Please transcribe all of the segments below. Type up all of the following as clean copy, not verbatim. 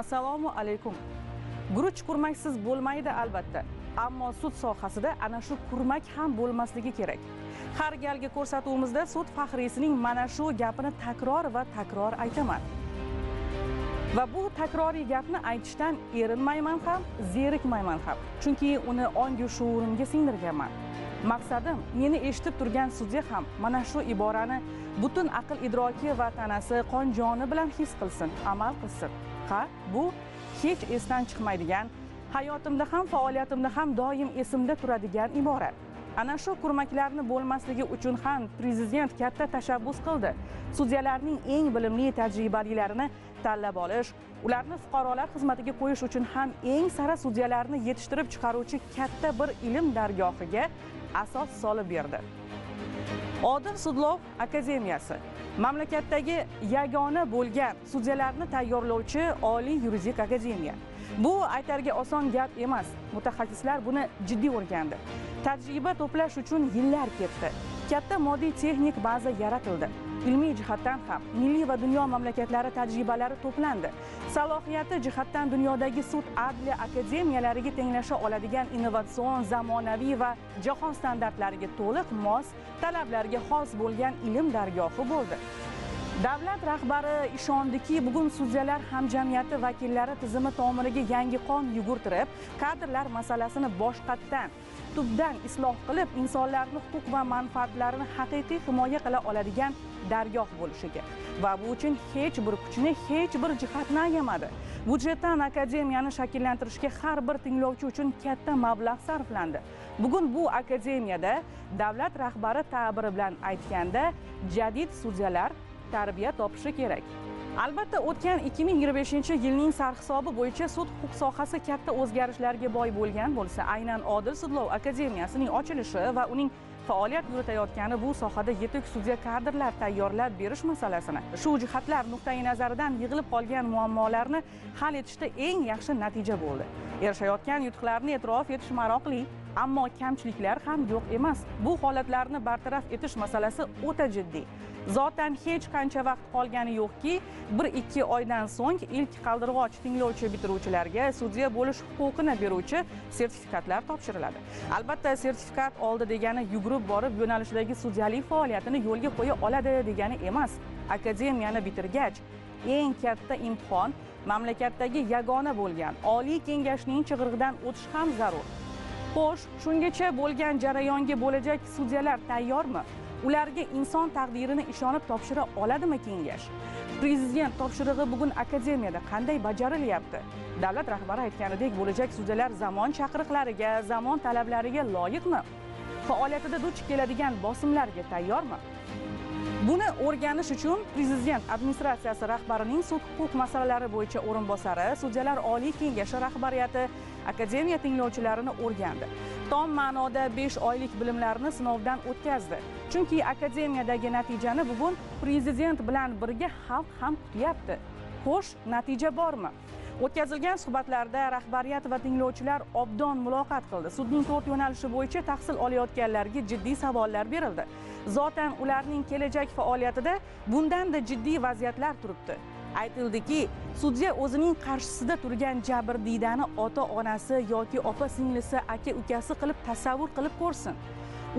Assalomu alaykum. Guruch kurmaksiz bo'lmaydi albatta, ammo sud sohasida ana shu kurmak ham bo'lmasligi kerak. Har galgi ko'rsatuvimizda sud faxriysining mana shu gapini takror va takror aytaman. Va bu takroriy gapni aytishdan erinmayman ham, zerikmayman ham. Chunki uni ongu shuurimga singdirganman. Maqsadim meni eshitib turgan sudya ham mana shu iborani butun aql idroki va tanasi qon joni bilan his qilsin, amal qilsin. Ha, bu hech esdan chiqmaydigan, hayotimda ham, faoliyatimda ham doim esimda turadigan ibora. Ana shu kurmaklarni bo'lmasligi uchun ham prezident katta tashabbus qildi. Sudyalarning eng bilimli, tajribalilarini tanlab olish, ularni fuqarolar xizmatiga qo'yish uchun ham eng sara sudyalarni yetishtirib chiqaruvchi katta bir ilm dargohiga asos solib berdi. Odil sudlov akademiyasi mamlakatdagi yagona bo'lgan sudyalarni tayyorlovchi oliy yuridik akademiya. Bu aytarga oson gap emas. Mutaxassislar buni jiddiy o'rgandi. Tajriba to'plash uchun yillar ketdi. Katta moddiy texnik baza yaratildi. Ilmiy jihatdan ham milliy va dunyo mamlakatlari tajribalari to'plandi. Salohiyati jihatdan dunyodagi sud adliya akademiyalariga tenglasha oladigan innovatsion, zamonaviy va jahon standartlariga to'liq mos, talablarga xos bo'lgan ilm dargohi bo'ldi. Davlat rahbari ishondiki, bugun sudyalar hamjamiyati vakillari tizimi tomiriga yangi qon yugurtirib, kadrlar masalasini boshqatdan tubdan isloh qilib, insonlarning huquq va manfaatlarini haqiqiy himoya qila oladigan dargoh bo'lishiga va bu uchun hech bir kuchni, hech bir jihatni ayamadi. Budjetdan akademiyani shakllantirishga har bir tinglovchi uchun katta mablag' sarflandi. Bugun bu akademiyada davlat rahbari ta'biri bilan aytganda jadid sudyalar tarbiya topishi kerak. Albatta, o'tgan 2025-yilning sarhisobi bo'yicha sud huquq sohasi katta o'zgarishlarga boy bo'lgan bo'lsa, aynan Odil sudlov akademiyasining ochilishi va uning faoliyat yuritayotgani bu sohada yetuk sudya kadrlar tayyorlab berish masalasini, shu jihatlar nuqtai nazaridan yig'ilib qolgan muammolarni hal etishda eng yaxshi natija bo'ldi. Erishayotgan yutuqlarni e'tirof etish maroqli, ammo kamchiliklar ham yo'q emas. Bu holatlarni bartaraf etish masalasi o'ta jiddiy. Zotan hech qancha vaqt qolgani yo'qki, 1-2 oydan so'ng ilk qaldirg'och tinglovchi bitiruvchilarga sudya bo'lish huquqini beruvchi sertifikatlar topshiriladi. Albatta, sertifikat oldi degani yugurib borib yo'nalishdagi sudyalik faoliyatini yo'lga qo'ya oladi degani emas. Akademiyani bitirgach, eng katta imtihon mamlakatdagi yagona bo'lgan Oliy Kengashning chig'irig'idan o'tish ham zarur. Xo'sh, shungacha bo'lgan jarayonga bo'lajak sudyalar tayyormi? Ularga inson taqdirini ishonib topshira oladimi kengash? Prezident topshirig'i bugun akademiyada qanday bajarilyapti? Davlat rahbari aytganidek, bo'lajak sudyalar zamon chaqiriqlariga, zamon talablariga loyiqmi? Faoliyatida duch keladigan bosimlarga tayyormi? Buni o'rganish uchun Prezident administratsiyasi rahbarining sud huquq masalalari bo'yicha o'rinbosari, sudyalar oliy kengashi rahbariyati akademiya tinglovchilarini o'rgandi. Tom ma'noda 5 oylik bilimlarni sinovdan o'tkazdi. Chunki akademiyadagi natijani bugun prezident bilan birga xalq ham kutyapti. Xo'sh, natija bormi? O'tkazilgan suhbatlarda rahbariyat va tinglovchilar obdon muloqot qildi. Sudning 4 yo'nalishi bo'yicha tahsil olayotganlarga jiddiy savollar berildi. Zotan ularning kelajak faoliyatida bundan-da jiddiy vaziyatlar turibdi. Aytildiki, sudya o'zining qarshisida turgan jabrdiydani ota-onasi yoki opa-singlisi, aka-ukasi qilib tasavvur qilib ko'rsin.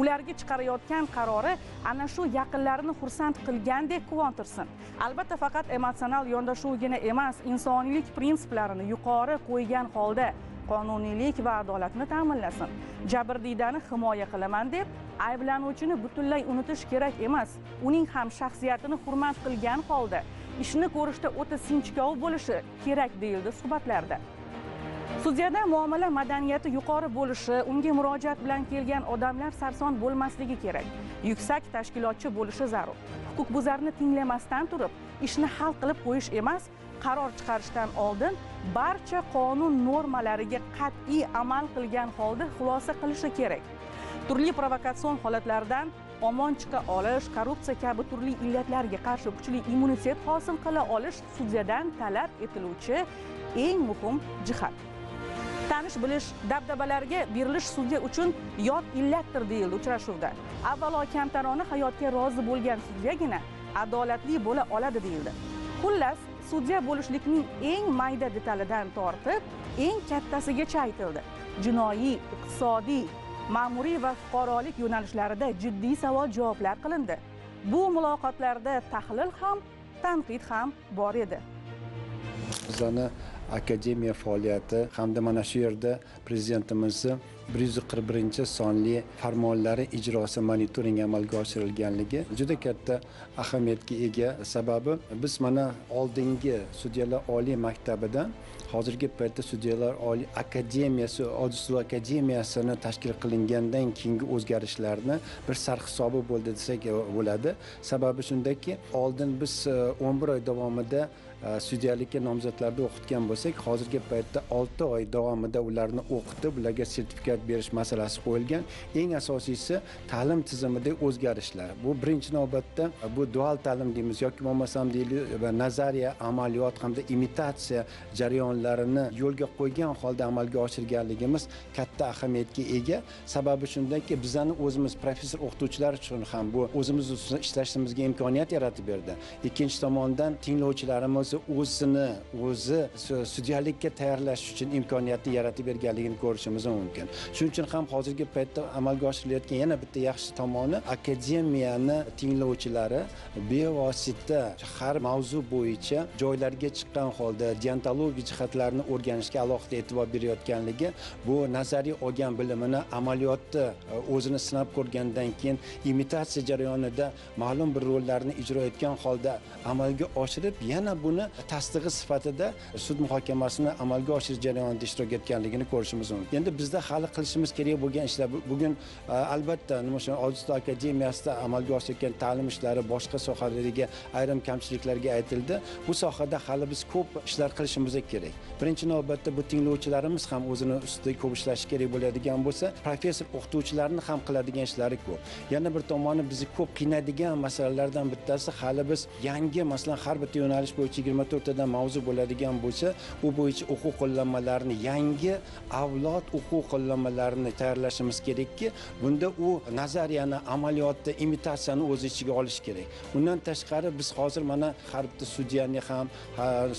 Ularga chiqarayotgan qarori ana shu yaqinlarini xursand qilgandek quvontirsin. Albatta, faqat emotsional yondashuvgina emas, insoniylik prinsiplarini yuqori qo'ygan holda qonuniylik va adolatni ta'minlasin. Jabrdiydani himoya qilaman deb ayblanuvchini butunlay unutish kerak emas. Uning ham shaxsiyatini hurmat qilgan holda ishni ko'rishda o'ta sinchkov bo'lishi kerak deyildi suhbatlarda. Sudyada muomala madaniyati yuqori bo'lishi, unga murojaat bilan kelgan odamlar sarson bo'lmasligi kerak. Yuksak tashkilotchi bo'lishi zarur. Huquqbuzarni tinglamasdan turib, ishni hal qilib qo'yish emas, qaror chiqarishdan oldin barcha qonun normalariga qat'iy amal qilgan holda xulosa qilishi kerak. Turli provokatsion holatlardan omon chiqa olish, korrupsiya kabi turli illatlarga qarshi kuchli immunitet hosil qila olish sudyadan talab etiluvchi eng muhim jihat. Tanish bilish, dabdabalarga berilish sudya uchun yot illatdir deyildi uchrashuvda. Avvalo kamtarona hayotga rozi bo'lgan sudyagina adolatli bo'la oladi deyildi. Xullas, sudya bo'lishlikning eng mayda detalidan tortib, eng kattasigacha aytildi. Jinoiy, iqtisodiy, ma'muriy va fuqarolik yo'nalishlarida jiddiy savol-javoblar qilindi. Bu muloqotlarda tahlil ham, tanqid ham bor edi. Bizning akademiya faoliyati hamda mana shu yerda prezidentimizni 141 sonli farmonlari ijrosi monitoring amalga oshirilganligi juda katta ahamiyatga ega. Sababi biz mana oldingi sudyalar oliy maktabidan hozirgi paytda sudyalar oliy akademiyasi, Odil akademiyasini tashkil qilingandan keyingi o'zgarishlarni bir sarhisobi bo'ldi desak bo'ladi. Sababi shundaki, oldin biz 11 oy davomida sudyalikka nomzodlarni o'qitgan bo'lsak, hozirgi paytda 6 oy davomida ularni o'qitib, ularga sertifikat berish masalasi qo'yilgan. Eng asosiysi ta'lim tizimida o'zgarishlar. Bu birinchi navbatda bu dual ta'lim deymiz yoki bo'lmasam deylik, nazariya, amaliyot hamda imitatsiya jarayonlarini yo'lga qo'ygan holda amalga oshirganligimiz katta ahamiyatga ega. Sababi shundaki, bizning o'zimiz professor o'qituvchilar uchun ham bu o'zimiz ustida ishlashimizga imkoniyat yaratib berdi. Ikkinchi tomondan tinglovchilarimiz o'zi sudyalikka tayyorlash uchun imkoniyatni yaratib berganligini ko'rishimiz mumkin. Shuning uchun ham hozirgi paytda amalga oshirilayotgan yana bitta yaxshi tomoni, akademiyani tinglovchilari bevosita har mavzu bo'yicha joylarga chiqqan holda deontologiya jihatlarini o'rganishga alohida e'tibor berayotganligi, bu nazariy olgan bilimini amaliyotda o'zini sinab ko'rgandan keyin imitatsiya jarayonida ma'lum bir rollarni ijro etgan holda amalga oshirib, yana buni tasdig'i sifatida sud muhokamasini amalga oshirish jarayonida ishtirok etganligini ko'rishimiz mumkin. Endi bizda hali qilishimiz kerak bo'lgan ishlar bugun albatta nima shu Odil akademiyasida amalga oshirilayotgan ta'lim ishlari boshqa sohalardagi ayrim kamchiliklarga aytildi. Bu sohada hali biz ko'p ishlar qilishimiz kerak. Birinchi navbatda bu tinglovchilarimiz ham o'zini ustida ko'p ishlashi kerak bo'ladigan bo'lsa, professor o'qituvchilarning ham qiladigan ishlari ko'p. Yana bir tomoni bizni ko'p qiynaydigan masalalardan bittasi, hali biz yangi, masalan, har bitta yo'nalish bo'yicha 24 tadan mavzu bo'ladigan bo'lsa, u bo'yicha o'quv qo'llanmalarini, yangi avlod o'quv qo'llanmalarini tayyorlashimiz kerakki, bunda u nazariyani, amaliyotda imitatsiyani o'z ichiga olish kerak. Undan tashqari biz hozir mana har bitta sudyani ham,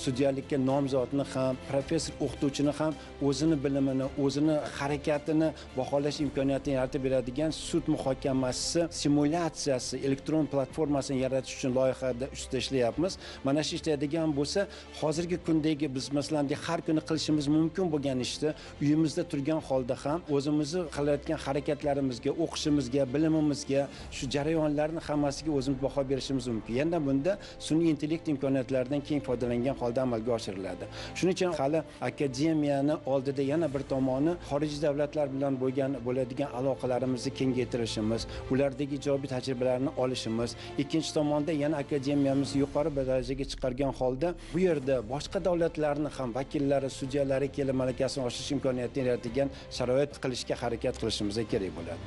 sudyalikka nomzodni ham, professor o'qituvchini ham o'zini bilimini, o'zini harakatini baholash imkoniyatini yaratib beradigan sud muhokamasi simulyatsiyasi, elektron platformasini yaratish uchun loyihada ustida ishlayapmiz. Mana shu ishlaydigan bo'lsa, hozirgi kundagi biz masalan har kuni qilishimiz mumkin bo'lgan ishni uyimizda turgan holda ham o'zimizni qilayotgan harakatlarimizga, o'qishimizga, bilimimizga, shu jarayonlarni hammasiga o'zimiz baho berishimiz mumkin. Yana bunda sun'iy intellekt imkoniyatlaridan keng foydalangan holda amalga oshiriladi. Shuning uchun hali akademiyani oldida yana bir tomoni xorijiy davlatlar bilan bo'ladigan aloqalarimizni kengaytirishimiz, ulardagi ijobiy tajribalarni olishimiz, ikkinchi tomonda yana akademiyamizni yuqori darajaga chiqargan holda bu yerda boshqa davlatlarning ham vakillari, sudyalari kelib malakasini oshirish imkoniyatini yaratadigan sharoit qilishga harakat qilishimiz kerak bo'ladi.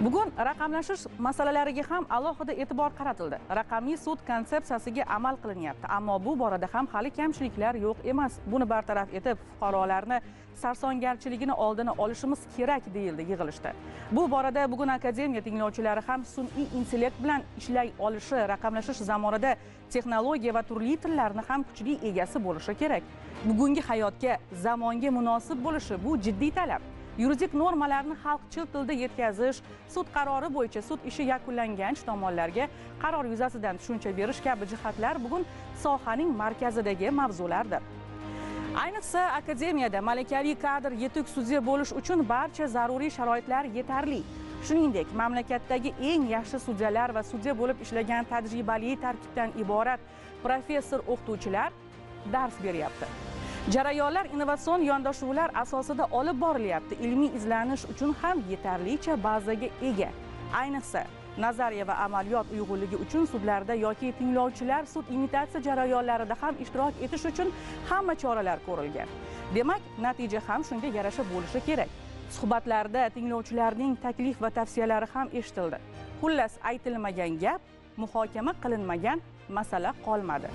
Bugun raqamlashish masalalariga ham alohida e'tibor qaratildi. Raqamli sud konsepsiyasiga amal qilinyapti, ammo bu borada ham hali kamchiliklar yo'q emas. Buni bartaraf etib, fuqarolarni sarsongarchiligini oldini olishimiz kerak deyildi yig'ilishda. Bu borada bugun akademiya tinglovchilari ham sun'iy intellekt bilan ishlay olishi, raqamlashish zamonida texnologiya va turli tillarni ham kuchli egasi bo'lishi kerak. Bugungi hayotga, zamonga munosib bo'lishi bu jiddiy talab. Yuridik normalarni xalqchil tilda yetkazish, sud qarori bo'yicha sud ishi yakunlangan tomonlarga qaror yuzasidan tushuncha berish kabi jihatlar bugun sohaning markazidagi mavzulardir. Ayniqsa akademiyada malakali kadr yetuk sudya bo'lish uchun barcha zaruriy sharoitlar yetarli. Shuningdek, mamlakatdagi eng yaxshi sudyalar va sudya bo'lib ishlagan tajribali tarkibdan iborat professor o'qituvchilar dars beryapti. Jarayonlar innovatsion yondashuvlar asosida olib borilyapti. Ilmiy izlanish uchun ham yetarlicha bazaga ega. Ayniqsa nazariya va amaliyot uyg'unligi uchun sudlarda yoki tinglovchilar sud imitatsiya jarayonlarida ham ishtirok etish uchun hamma choralar ko'rilgan. Demak, natija ham shunga yarasha bo'lishi kerak. Suhbatlarda tinglovchilarning taklif va tavsiyalari ham eshitildi. Xullas, aytilmagan gap, muhokama qilinmagan masala qolmadi.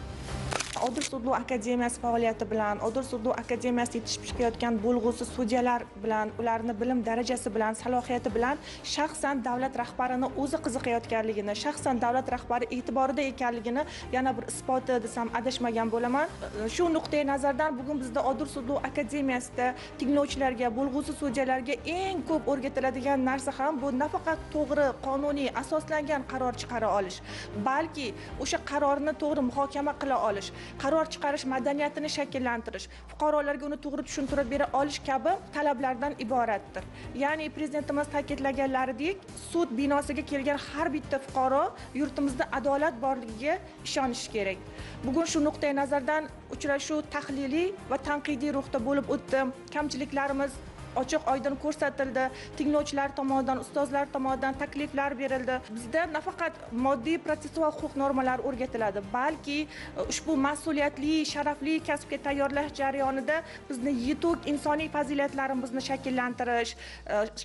Odil sudlov akademiyasi faoliyati bilan, Odil sudlov akademiyasi yetishib chiqayotgan bo'lg'usi sudyalar bilan, ularning bilim darajasi bilan, salohiyati bilan shaxsan davlat rahbarini o'zi qiziqayotganligini, shaxsan davlat rahbari e'tiborida ekanligini yana bir isboti desam adashmagan bo'laman. Shu nuqtai nazardan bugun bizda Odil sudlov akademiyasida tinglovchilarga, bo'lg'usi sudyalarga eng ko'p o'rgatiladigan narsa ham bu nafaqat to'g'ri qonuniy asoslangan qaror chiqara olish, balki o'sha qarorni to'g'ri muhokama qila olish, qaror chiqarish madaniyatini shakllantirish, fuqarolarga uni to'g'ri tushuntirib bera olish kabi talablardan iboratdir. Ya'ni prezidentimiz ta'kidlaganlaridek, sud binosiga kelgan har bitta fuqaro yurtimizda adolat borligiga ishonishi kerak. Bugun shu nuqtai nazardan uchrashuv tahliliy va tanqidiy ruhda bo'lib o'tdi. Kamchiliklarimiz ochiq oydin ko'rsatildi, tinglovchilar tomonidan, ustozlar tomonidan takliflar berildi. Bizda nafaqat moddiy protsessual huquq normalari o'rgatiladi, balki ushbu mas'uliyatli, sharafli kasbga tayyorlash jarayonida bizni yetuk insoniy fazilatlarimizni shakllantirish,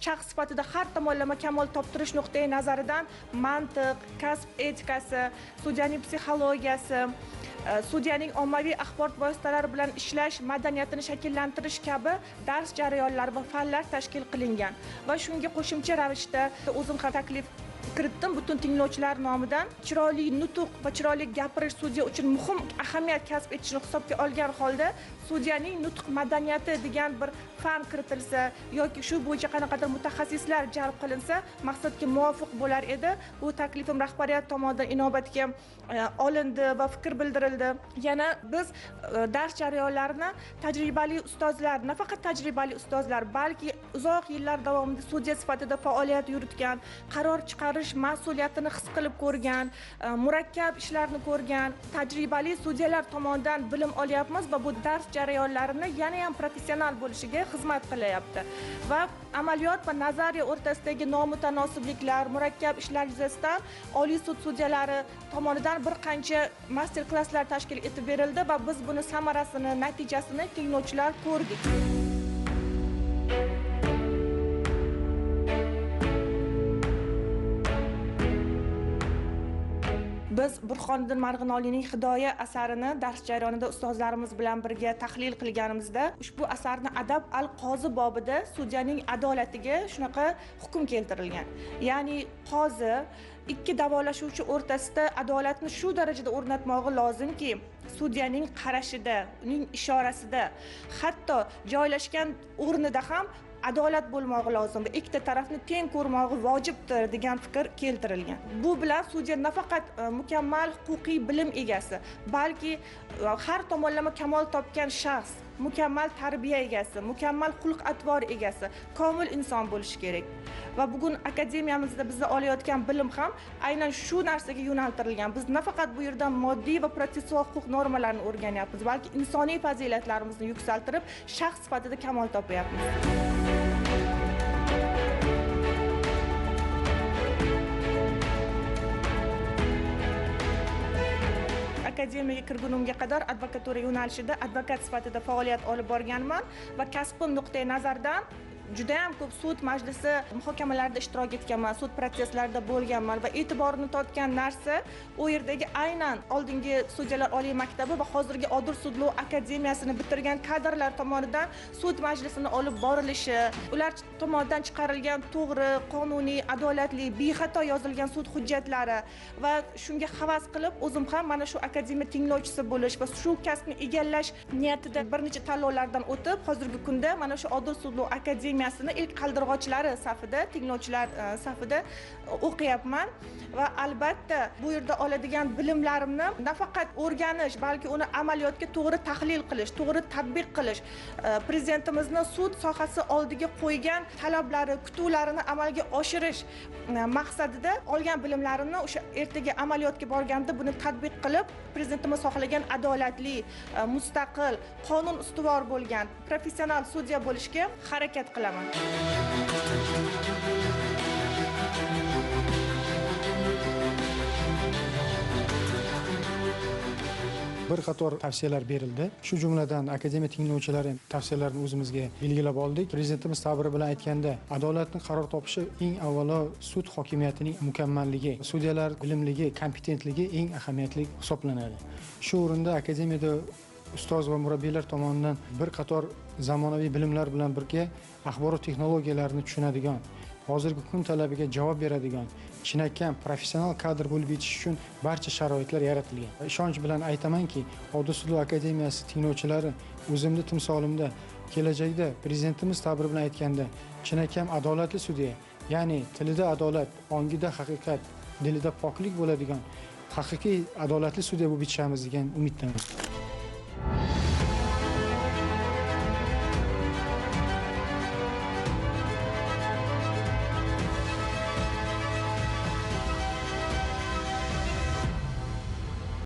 shaxs sifatida har tomonlama kamol toptirish nuqtai nazaridan mantiq, kasb etikasi, sudyaning psixologiyasi, sudyaning ommaviy axborot vositalari bilan ishlash madaniyatini shakllantirish kabi dars jarayonlari va fanlar tashkil qilingan va shunga qo'shimcha ravishda o'zim ham taklif kiritdim. Butun tinglovchilar nomidan chiroyli nutq va chiroyli gapirish sudya uchun muhim ahamiyat kasb etishini hisobga olgan holda sudyaning nutq madaniyati degan bir fan kiritilsa yoki shu bo'yicha qanaqadir mutaxassislar jalb qilinsa maqsadga muvofiq bo'lar edi. Bu taklifim rahbariyat tomonidan inobatga olindi va fikr bildirildi. Yana biz dars jarayonlarini tajribali ustozlar, nafaqat tajribali ustozlar, balki uzoq yillar davomida sudya sifatida faoliyat yuritgan, qaror chiqarish mas'uliyatini his qilib ko'rgan, murakkab ishlarni ko'rgan tajribali sudyalar tomonidan bilim olyapmiz va bu dars jarayonlarini yana ham professional bo'lishiga xizmat qilyapti va amaliyot va nazariya o'rtasidagi nomutanosibliklar, murakkab ishlar yuzasidan Oliy sud sudyalari tomonidan bir qancha master klasslar tashkil etib berildi va biz buni samarasini, natijasini tinglovchilar ko'rdik. Biz Burxoniddin Marg'inolining Hidoya asarini dars jarayonida ustozlarimiz bilan birga tahlil qilganimizda ushbu asarni adab al-qozi bobida sudyaning adolatiga shunaqa hukm keltirilgan. Ya'ni qozi ikki davolashuvchi o'rtasida adolatni shu darajada o'rnatmog'i lozimki, sudyaning qarashida, uning ishorasida, hatto joylashgan o'rnida ham adolat bo'lmog'i lozim va ikkita tarafni teng ko'rmog'i vojibdir degan fikr keltirilgan. Bu bilan sudya nafaqat mukammal huquqiy bilim egasi, balki har tomonlama kamol topgan shaxs, mukammal tarbiya egasi, mukammal xulq-atvor egasi, komil inson bo'lishi kerak. Va bugun akademiyamizda bizda olayotgan bilim ham aynan shu narsaga yo'naltirilgan. Biz nafaqat bu yerdan moddiy va protsessual huquq normalarini o'rganyapmiz, balki insoniy fazilatlarimizni yuksaltirib, shaxs sifatida kamol topyapmiz. Akademiyaga kirgunimga qadar advokatura yo'nalishida advokat sifatida faoliyat olib borganman va kasbim nuqtai nazardan juda ham ko'p sud majlisi muhokamalarida ishtirok etganman, sud protsesslarida bo'lganman va e'tiborni tortgan narsa u yerdagi aynan oldingi sudyalar oliy maktabi va hozirgi Odil sudlov akademiyasini bitirgan kadrlar tomonidan sud majlisini olib borilishi, ular tomonidan chiqarilgan to'g'ri, qonuniy, adolatli, bexato yozilgan sud hujjatlari va shunga havas qilib o'zim ham mana shu akademiya tinglovchisi bo'lish va shu kasbni egallash niyatida bir necha tanlovlardan o'tib, hozirgi kunda mana shu Odil sudlov akademiyasini ilk qaldirg'ochlari safida, tinglovchilar safida o'qiyapman va albatta bu yerda oladigan bilimlarimni nafaqat o'rganish, balki uni amaliyotga to'g'ri tahlil qilish, to'g'ri tatbiq qilish, prezidentimizning sud sohasi oldiga qo'ygan talablari, kutuvlarini amalga oshirish maqsadida olgan bilimlarimni o'sha ertaga amaliyotga borganda buni tatbiq qilib, prezidentimiz xohlagan adolatli, mustaqil, qonun ustuvor bo'lgan professional sudya bo'lishga harakat qilaman. bir qator tavsiyalar berildi. Shu jumladan akademiya tinglovchilari tavsiyalarini o'zimizga belgilab oldik. Prezidentimiz ta'biri bilan aytganda, adolatni qaror topishi eng avvalo sud hokimiyatining mukammalligi, sudyalar bilimligi, kompetentligi eng ahamiyatli hisoblanadi. Shu o'rinda akademiyada ustoz va murabbiylar tomonidan bir qator zamonaviy bilimlar bilan birga axborot texnologiyalarini tushunadigan, hozirgi kun talabiga javob beradigan, chinakam professional kadr bo'lib yetish uchun barcha sharoitlar yaratilgan. Ishonch bilan aytamanki, Odil sudlov akademiyasi tinglovchilari o'zimni timsolimda kelajakda prezidentimiz ta'biri bilan aytganda chinakam adolatli sudya, ya'ni tilida adolat, ongida haqiqat, dilida poklik bo'ladigan haqiqiy adolatli sudya bo'lib yetishamiz degan umiddaman.